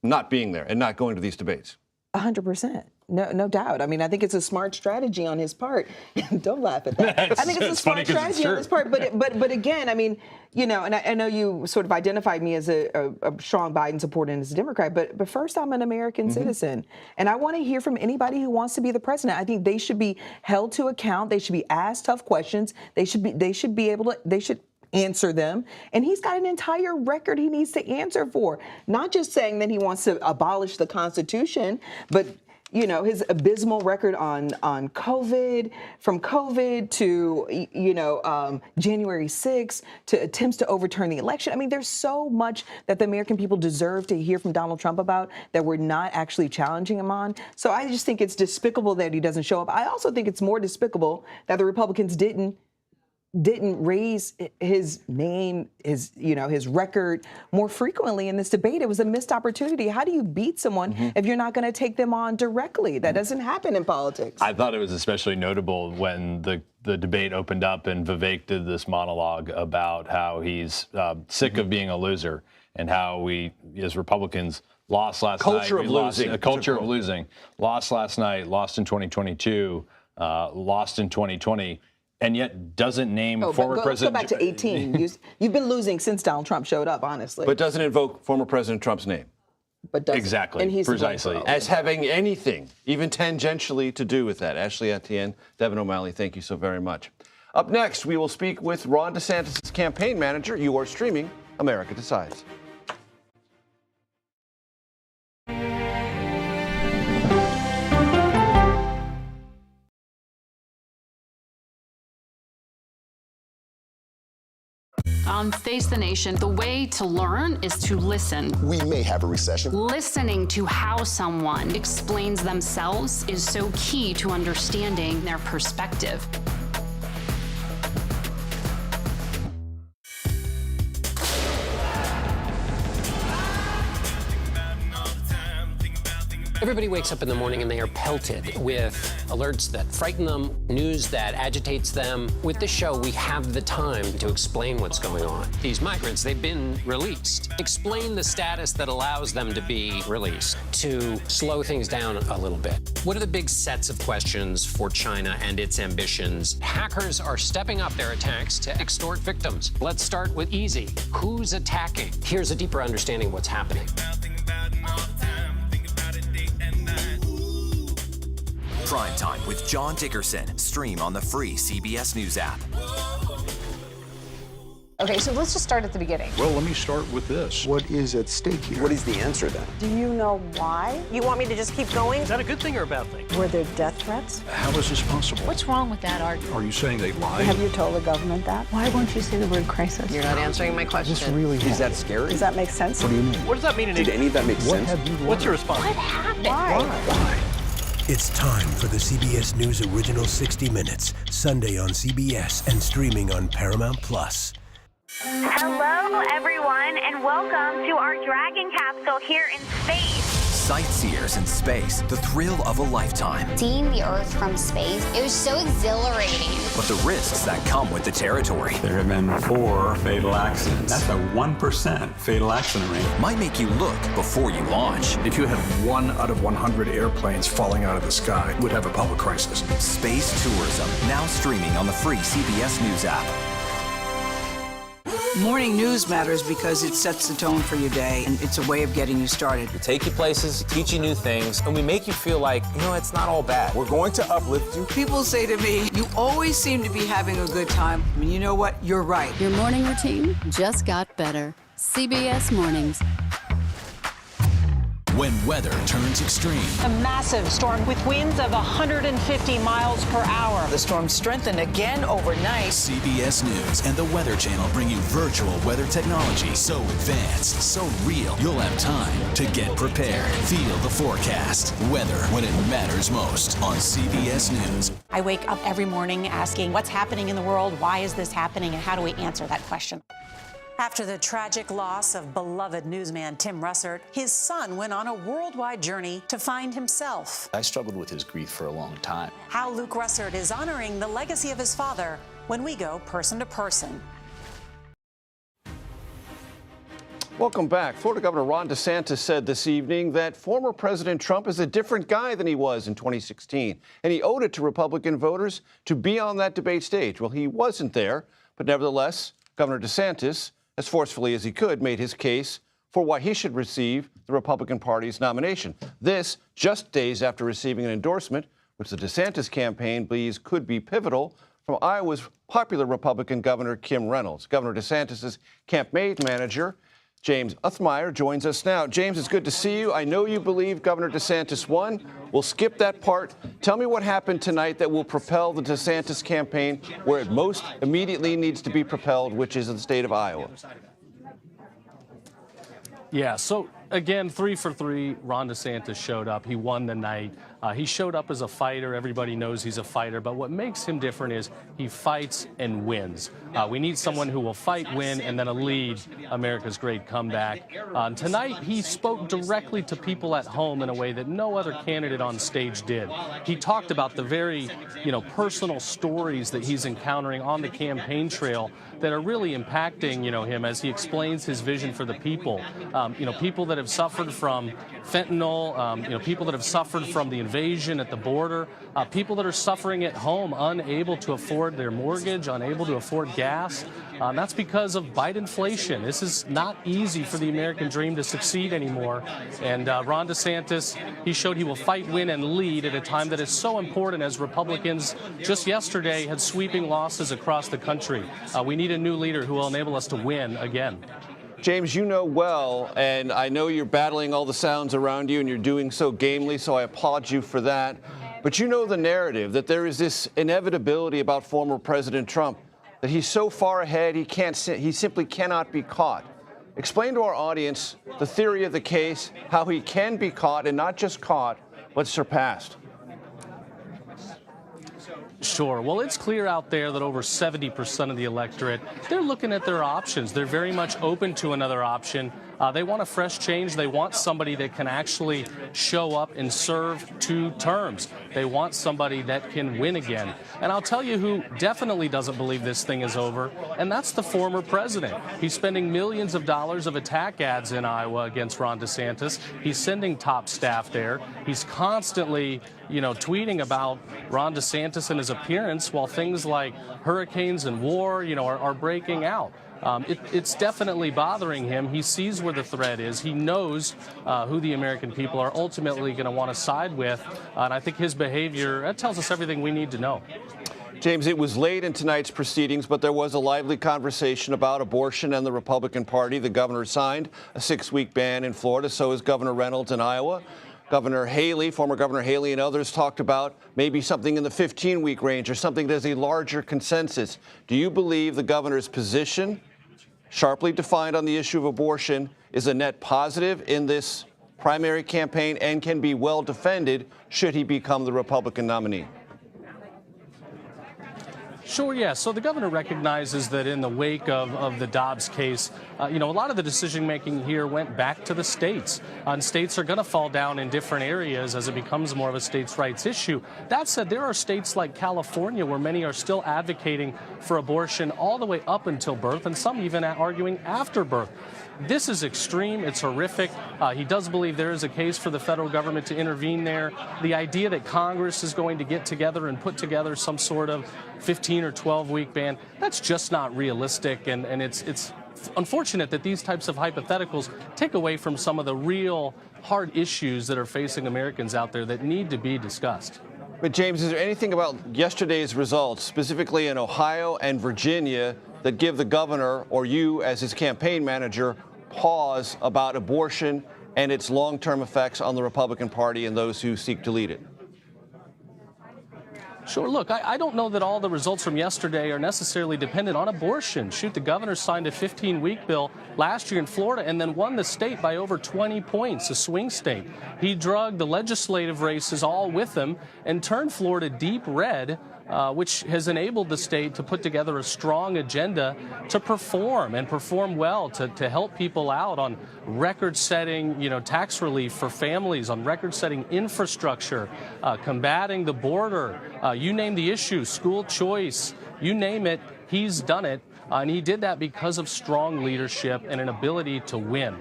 not being there and not going to these debates? 100%. No doubt. I mean, I think it's a smart strategy on his part. Don't laugh at that. I think it's a smart strategy on his part. But again, I mean, and I know you sort of identified me as a strong Biden supporter and as a Democrat, but first, I'm an American citizen. And I want to hear from anybody who wants to be the president. I think they should be held to account. They should be asked tough questions. They should answer them. And he's got an entire record he needs to answer for. Not just saying that he wants to abolish the Constitution, but his abysmal record on COVID, from COVID to, January 6th, to attempts to overturn the election. I mean, there's so much that the American people deserve to hear from Donald Trump about that we're not actually challenging him on. So I just think it's despicable that he doesn't show up. I also think it's more despicable that the Republicans didn't raise his name, his record more frequently in this debate. It was a missed opportunity. How do you beat someone if you're not going to take them on directly? That doesn't happen in politics. I thought it was especially notable when the debate opened up and Vivek did this monologue about how he's sick of being a loser and how we, as Republicans, lost last night. A culture of losing. Lost last night, lost in 2022, lost in 2020. And yet doesn't name former president. Let's go back to 18. You've been losing since Donald Trump showed up, honestly. But doesn't invoke former President Trump's name. But doesn't. Exactly. And he's precisely. As having anything, even tangentially, to do with that. Ashley Etienne, Devin O'Malley, thank you so very much. Up next, we will speak with Ron DeSantis' campaign manager. You are streaming America Decides. On Face the Nation, the way to learn is to listen. We may have a recession. Listening to how someone explains themselves is so key to understanding their perspective. Everybody wakes up in the morning and they are pelted with alerts that frighten them, news that agitates them. With this show, we have the time to explain what's going on. These migrants, they've been released. Explain the status that allows them to be released, to slow things down a little bit. What are the big sets of questions for China and its ambitions? Hackers are stepping up their attacks to extort victims. Let's start with easy. Who's attacking? Here's a deeper understanding of what's happening. Prime Time with John Dickerson. Stream on the free CBS News app. Okay, so let's just start at the beginning. Well, let me start with this. What is at stake here? What is the answer then? Do you know why? You want me to just keep going? Is that a good thing or a bad thing? Were there death threats? How is this possible? What's wrong with that argument? Are you saying they lied? Have you told the government that? Why won't you say the word crisis? You're not answering my question. This really is that scary? Does that make sense? What do you mean? What does that mean in Did any of that make sense? What's your response? What happened? Why? It's time for the CBS News Original 60 Minutes, Sunday on CBS and streaming on Paramount+. Hello, everyone, and welcome to our Dragon capsule here in space. Sightseers in space, the thrill of a lifetime. Seeing the Earth from space, it was so exhilarating. But the risks that come with the territory. There have been 4 fatal accidents. That's a 1% fatal accident rate. Might make you look before you launch. If you had 1 out of 100 airplanes falling out of the sky, we'd have a public crisis. Space tourism, now streaming on the free CBS News app. Morning news matters because it sets the tone for your day, and it's a way of getting you started. We take you places, teach you new things, and we make you feel like, it's not all bad. We're going to uplift you. People say to me, you always seem to be having a good time. I mean, you know what? You're right. Your morning routine just got better. CBS Mornings. When weather turns extreme. A massive storm with winds of 150 miles per hour. The storm strengthened again overnight. CBS News and the Weather Channel bring you virtual weather technology so advanced, so real, you'll have time to get prepared. Feel the forecast. Weather when it matters most on CBS News. I wake up every morning asking what's happening in the world, why is this happening, and how do we answer that question? After the tragic loss of beloved newsman Tim Russert, his son went on a worldwide journey to find himself. I struggled with his grief for a long time. How Luke Russert is honoring the legacy of his father when we go person to person. Welcome back. Florida Governor Ron DeSantis said this evening that former President Trump is a different guy than he was in 2016, and he owed it to Republican voters to be on that debate stage. Well, he wasn't there, but nevertheless, Governor DeSantis, as forcefully as he could, made his case for why he should receive the Republican Party's nomination. This just days after receiving an endorsement, which the DeSantis campaign believes could be pivotal, from Iowa's popular Republican Governor Kim Reynolds. Governor DeSantis' campaign manager, James Uthmeier, joins us now. James, it's good to see you. I know you believe Governor DeSantis won. We'll skip that part. Tell me what happened tonight that will propel the DeSantis campaign where it most immediately needs to be propelled, which is in the state of Iowa. Yeah, so again, 3 for 3, Ron DeSantis showed up. He won the night. He showed up as a fighter. Everybody knows he's a fighter. But what makes him different is he fights and wins. We need someone who will fight, win, and then lead America's great comeback. Tonight, he spoke directly to people at home in a way that no other candidate on stage did. He talked about the very, personal stories that he's encountering on the campaign trail that are really impacting, him as he explains his vision for the people. People that have suffered from fentanyl, people that have suffered from the invasion at the border, people that are suffering at home, unable to afford their mortgage, unable to afford gas. That's because of Bidenflation. This is not easy for the American dream to succeed anymore. And Ron DeSantis, he showed he will fight, win, and lead at a time that is so important as Republicans just yesterday had sweeping losses across the country. We need a new leader who will enable us to win again. James, you know well, and I know you're battling all the sounds around you, and you're doing so gamely, so I applaud you for that. But you know the narrative, that there is this inevitability about former President Trump, that he's so far ahead he simply cannot be caught. Explain to our audience the theory of the case, how he can be caught, and not just caught, but surpassed. Sure. Well, it's clear out there that over 70% of the electorate, they're looking at their options. They're very much open to another option. They want a fresh change. They want somebody that can actually show up and serve 2 terms. They want somebody that can win again. And I'll tell you who definitely doesn't believe this thing is over, and that's the former president. He's spending millions of dollars of attack ads in Iowa against Ron DeSantis. He's sending top staff there. He's constantly, tweeting about Ron DeSantis and his appearance while things like hurricanes and war, are breaking out. It's definitely bothering him. He sees where the threat is. He knows who the American people are ultimately going to want to side with. And I think his behavior, that tells us everything we need to know. James, it was late in tonight's proceedings, but there was a lively conversation about abortion and the Republican Party. The governor signed a 6-week ban in Florida. So is Governor Reynolds in Iowa. Governor Haley, former Governor Haley, and others talked about maybe something in the 15-week range or something that has a larger consensus. Do you believe the governor's position, sharply defined on the issue of abortion, is a net positive in this primary campaign and can be well defended should he become the Republican nominee? Sure, yeah. So the governor recognizes that in the wake of the Dobbs case, a lot of the decision-making here went back to the states. And states are going to fall down in different areas as it becomes more of a states' rights issue. That said, there are states like California where many are still advocating for abortion all the way up until birth, and some even arguing after birth. This is extreme. It's horrific. He does believe there is a case for the federal government to intervene there. The idea that Congress is going to get together and put together some sort of 15 or 12-week ban, that's just not realistic. And it's unfortunate that these types of hypotheticals take away from some of the real hard issues that are facing Americans out there that need to be discussed. But, James, is there anything about yesterday's results, specifically in Ohio and Virginia, that give the governor or you as his campaign manager pause about abortion and its long-term effects on the Republican Party and those who seek to lead it? Sure. Look, I don't know that all the results from yesterday are necessarily dependent on abortion. Shoot, the governor signed a 15-week bill last year in Florida and then won the state by over 20 points, a swing state. He drugged the legislative races all with him and turned Florida deep red, which has enabled the state to put together a strong agenda to perform well, to help people out on record-setting, tax relief for families, on record-setting infrastructure, combating the border. You name the issue, school choice, you name it, he's done it. And he did that because of strong leadership and an ability to win.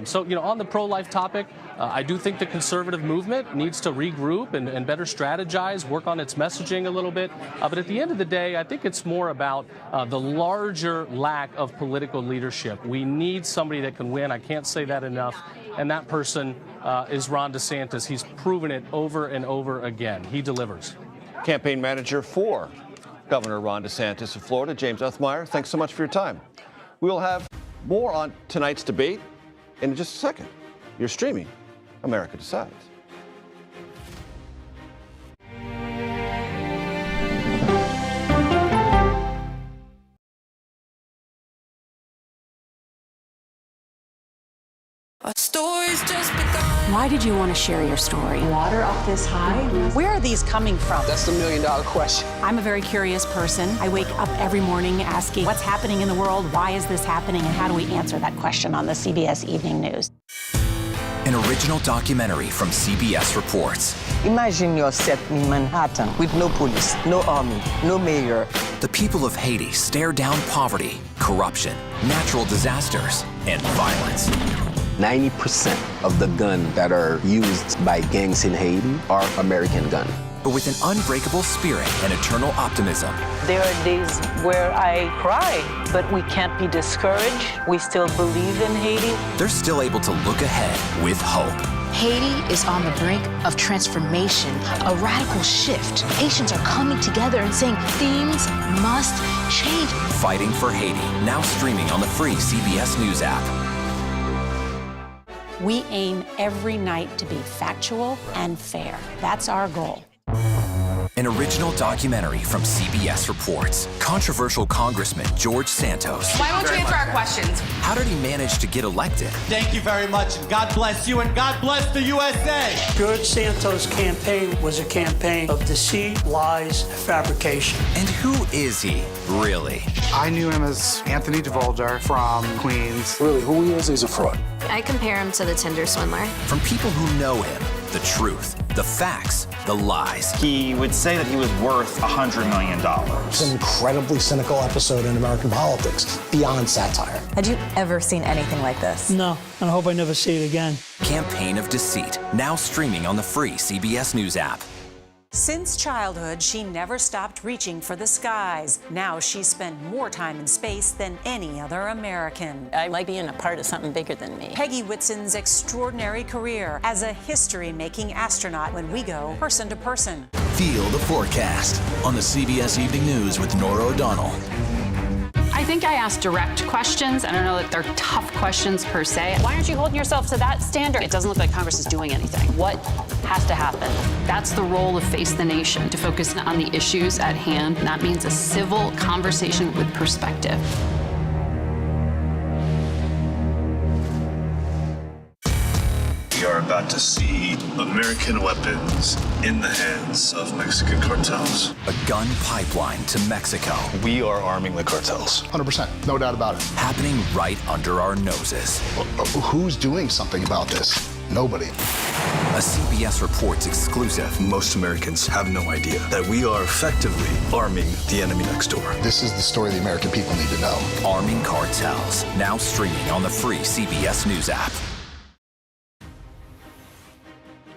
So, on the pro-life topic, I do think the conservative movement needs to regroup and better strategize, work on its messaging a little bit. But at the end of the day, I think it's more about the larger lack of political leadership. We need somebody that can win. I can't say that enough. And that person is Ron DeSantis. He's proven it over and over again. He delivers. Campaign manager for Governor Ron DeSantis of Florida, James Uthmeier, thanks so much for your time. We will have more on tonight's debate in just a second. You're streaming America Decides. Our story's just begun. Why did you want to share your story? Water up this high? Where are these coming from? That's the million-dollar question. I'm a very curious person. I wake up every morning asking what's happening in the world, why is this happening, and how do we answer that question on the CBS Evening News? An original documentary from CBS Reports. Imagine yourself in Manhattan with no police, no army, no mayor. The people of Haiti stare down poverty, corruption, natural disasters, and violence. 90% of the guns that are used by gangs in Haiti are American guns. But with an unbreakable spirit and eternal optimism. There are days where I cry, but we can't be discouraged. We still believe in Haiti. They're still able to look ahead with hope. Haiti is on the brink of transformation, a radical shift. Haitians are coming together and saying things must change. Fighting for Haiti, now streaming on the free CBS News app. We aim every night to be factual and fair. That's our goal. An original documentary from CBS Reports. Controversial Congressman George Santos. Why won't you answer our questions? How did he manage to get elected? Thank you very much, and God bless you, and God bless the USA. George Santos' campaign was a campaign of deceit, lies, fabrication. And who is he, really? I knew him as Anthony Dvoldar from Queens. Really, who he is, he's a fraud. I compare him to the Tinder swindler. From people who know him, the truth, the facts, the lies. He would say that he was worth $100 million. It's an incredibly cynical episode in American politics, beyond satire. Had you ever seen anything like this? No, and I hope I never see it again. Campaign of Deceit, now streaming on the free CBS News app. Since childhood, she never stopped reaching for the skies. Now she's spent more time in space than any other American. I like being a part of something bigger than me. Peggy Whitson's extraordinary career as a history-making astronaut when we go person to person. Feel the forecast on the CBS Evening News with Norah O'Donnell. I think I ask direct questions. I don't know that they're tough questions per se. Why aren't you holding yourself to that standard? It doesn't look like Congress is doing anything. What has to happen? That's the role of Face the Nation, to focus on the issues at hand. And that means a civil conversation with perspective. We are about to see American weapons in the hands of Mexican cartels. A gun pipeline to Mexico. We are arming the cartels. 100%, no doubt about it. Happening right under our noses. Who's doing something about this? Nobody. A CBS Reports exclusive. Most Americans have no idea that we are effectively arming the enemy next door. This is the story the American people need to know. Arming cartels, now streaming on the free CBS News app.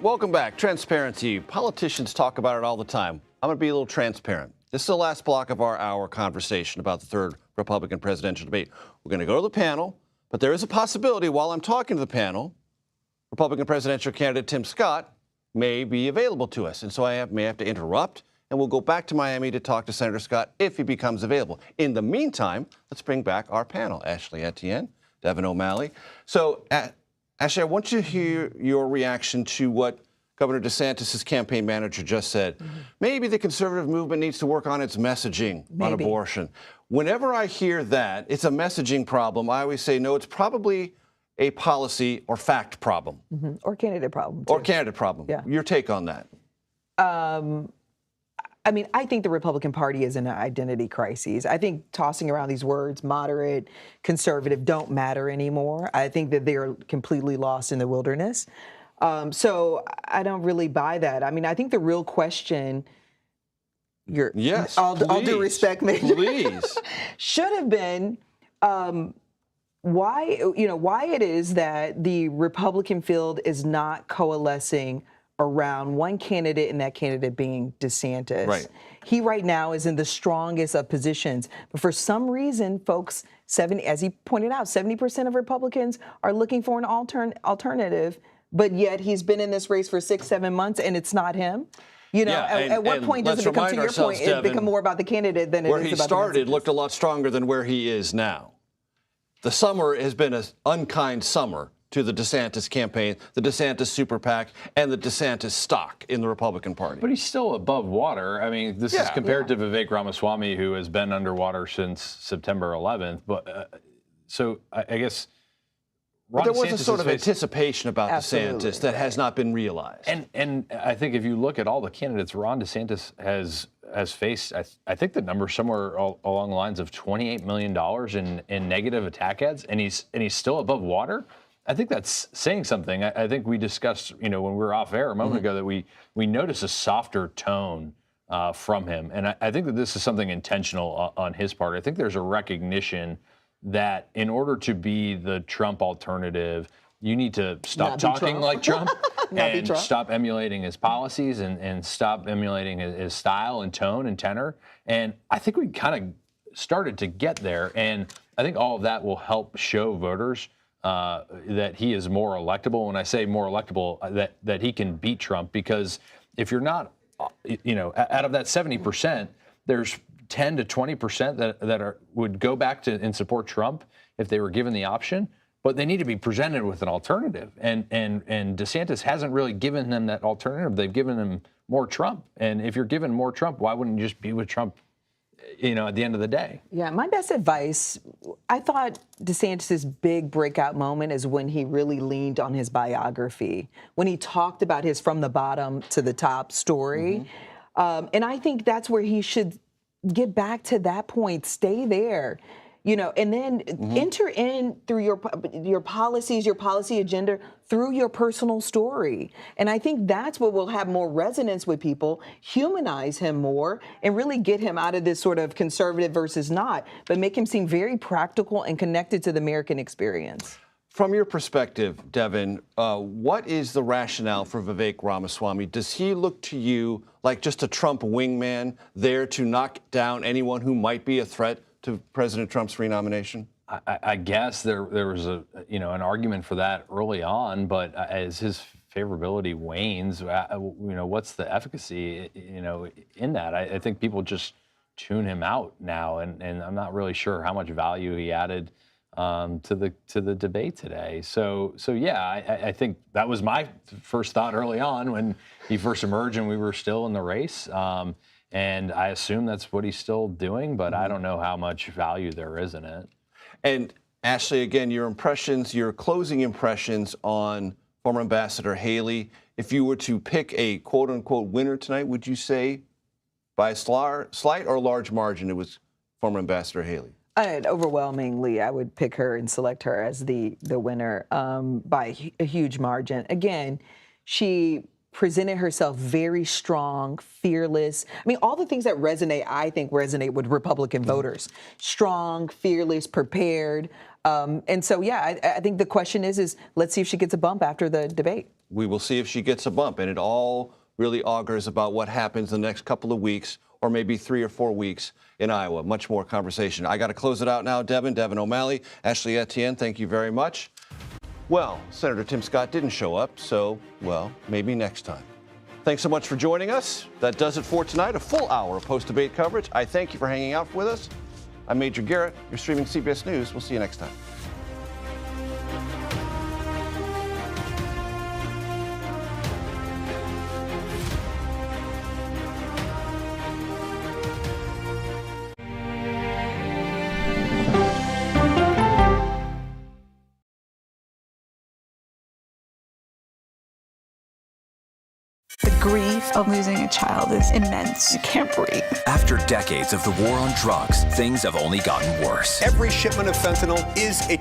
Welcome back. Transparency. Politicians talk about it all the time. I'm going to be a little transparent. This is the last block of our hour conversation about the third Republican presidential debate. We're going to go to the panel, but there is a possibility while I'm talking to the panel, Republican presidential candidate Tim Scott may be available to us. And so I may have to interrupt, and we'll go back to Miami to talk to Senator Scott if he becomes available. In the meantime, let's bring back our panel. Ashley Etienne, Devin O'Malley. So, Ashley, I want you to hear your reaction to what Governor DeSantis' campaign manager just said. Maybe the conservative movement needs to work on its messaging on abortion. Whenever I hear that, it's a messaging problem, I always say, no, it's probably a policy or fact problem. Or candidate problem, too. Or candidate problem. Yeah. Your take on that? I mean, I think the Republican Party is in an identity crisis. I think tossing around these words, moderate, conservative, don't matter anymore. I think that they're completely lost in the wilderness. So I don't really buy that. I mean, I think the real question, yes, all due respect, Major, please, should have been why it is that the Republican field is not coalescing around one candidate, and that candidate being DeSantis. Right. He right now is in the strongest of positions. But for some reason, folks, as he pointed out, 70% of Republicans are looking for an alternative, but yet he's been in this race for 6-7 months, and it's not him. You know, at what point does it become, to your point, it become more about the candidate than it is about the message? Where he started looked a lot stronger than where he is now. The summer has been an unkind summer to the DeSantis campaign, the DeSantis super PAC, and the DeSantis stock in the Republican Party. But he's still above water. I mean, this is compared to Vivek Ramaswamy, who has been underwater since September 11th. But so I guess Ron DeSantis, there was a sort of anticipation about DeSantis that has not been realized. And I think if you look at all the candidates, Ron DeSantis has faced, I think the number somewhere along the lines of $28 million in negative attack ads, and he's still above water. I think that's saying something. I think we discussed, when we were off air a moment ago, that we noticed a softer tone from him. And I think that this is something intentional on his part. I think there's a recognition that in order to be the Trump alternative, you need to stop talking like Trump and stop emulating his policies and stop emulating his style and tone and tenor. And I think we kind of started to get there. And I think all of that will help show voters that he is more electable. When I say more electable, that he can beat Trump, because if you're not, out of that 70%, there's 10 to 20% that would go back to and support Trump if they were given the option, but they need to be presented with an alternative. And DeSantis hasn't really given them that alternative. They've given him more Trump. And if you're given more Trump, why wouldn't you just be with Trump, at the end of the day? Yeah, my best advice, I thought DeSantis' big breakout moment is when he really leaned on his biography, when he talked about his from the bottom to the top story. And I think that's where he should get back to that point, stay there. And then enter in through your policies, your policy agenda, through your personal story. And I think that's what will have more resonance with people, humanize him more, and really get him out of this sort of conservative versus not, but make him seem very practical and connected to the American experience. From your perspective, Devin, what is the rationale for Vivek Ramaswamy? Does he look to you like just a Trump wingman there to knock down anyone who might be a threat to President Trump's renomination? I guess there was an argument for that early on, but as his favorability wanes, what's the efficacy, in that? I think people just tune him out now, and I'm not really sure how much value he added to the debate today. So yeah, I think that was my first thought early on when he first emerged and we were still in the race. And I assume that's what he's still doing, but I don't know how much value there is in it. And Ashley, again, your closing impressions on former Ambassador Haley. If you were to pick a quote unquote winner tonight, would you say by a slight or large margin it was former Ambassador Haley? Overwhelmingly, I would pick her and select her as the winner by a huge margin. Again, she presented herself very strong, fearless. I mean, all the things that resonate with Republican voters. Strong, fearless, prepared. And so, yeah, I think the question is let's see if she gets a bump after the debate. We will see if she gets a bump, and it all really augurs about what happens the next couple of weeks, or maybe 3 or 4 weeks in Iowa. Much more conversation. I got to close it out now. Devin O'Malley, Ashley Etienne, thank you very much. Well, Senator Tim Scott didn't show up, so, maybe next time. Thanks so much for joining us. That does it for tonight, a full hour of post-debate coverage. I thank you for hanging out with us. I'm Major Garrett. You're streaming CBS News. We'll see you next time. The grief of losing a child is immense. You can't breathe. After decades of the war on drugs, things have only gotten worse. Every shipment of fentanyl is a